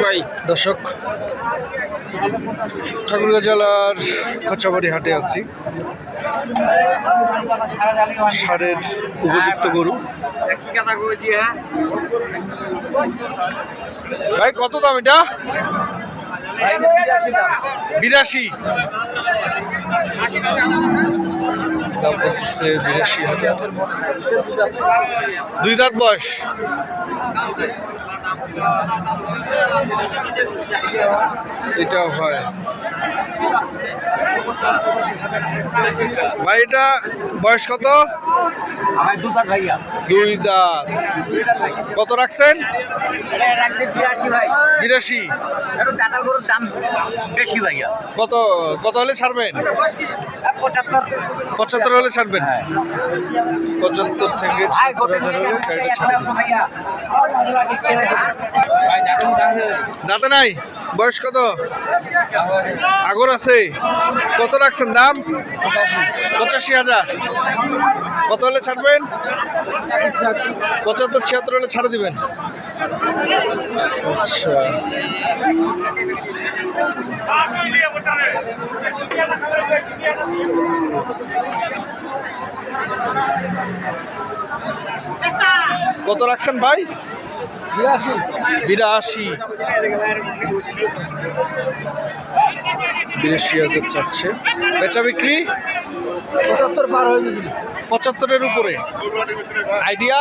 ভাই দর্শক, ঠাকুরগাঁও জেলার খচাবাড়ি হাটে আছি। সারের উপযুক্ত গরু ভাই কত দাম এটা? 82 দাম বলতেছে 82,000। 2 দাঁত বয়স। এটাও হয় ভাই। এটা বয়স কত? 2 দাঁত। কত রাখছেন? 82। কত কত হলে ছাড়বেন? 75 হলে ছাড়বেন। 75 থেকে 76,000 হলে গাড়িটা ছাড়বেন। দাঁতে নাই? বয়স কত? আগর আছে। কত রাখছেন দাম? 85,000। কত হলে ছাড়বেন? 75 76 হলে ছাড়ে দিবেন। আচ্ছা, কত রাখছেন ভাই? 82। 82,000 চাচ্ছে। বেচা বিক্রি 75 পার হয়ে গেল। 75-এর উপরে। আইডিয়া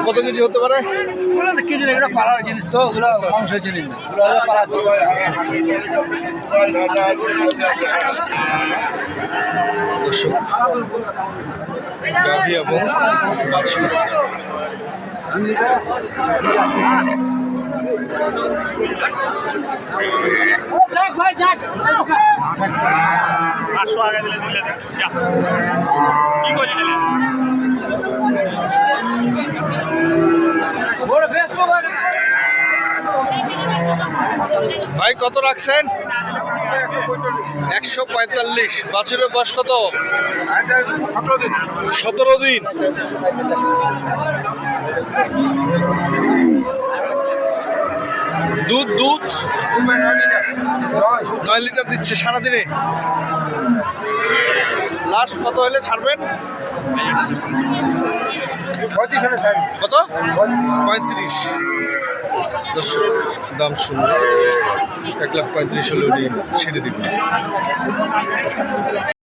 কত কেজি হতে পারে? কি জিনিস, এগুলো পাড়ার জিনিস তো, ওগুলো মাংসের জিনিস না, ওগুলো পাড়ার জিনিস। দর্শক, গাভী এবং বাছুর। ভাই কত রাখছেন? 145। বাছুরের বয়স কত? 17 দিন। দুধ 9 লিটার দিচ্ছে সারাদিনে। লাস্ট কত হলে ছাড়বেন? কত? 35। দর্শক, দাম শুনুন। 1,35,000 হলে ছেড়ে দিবেন।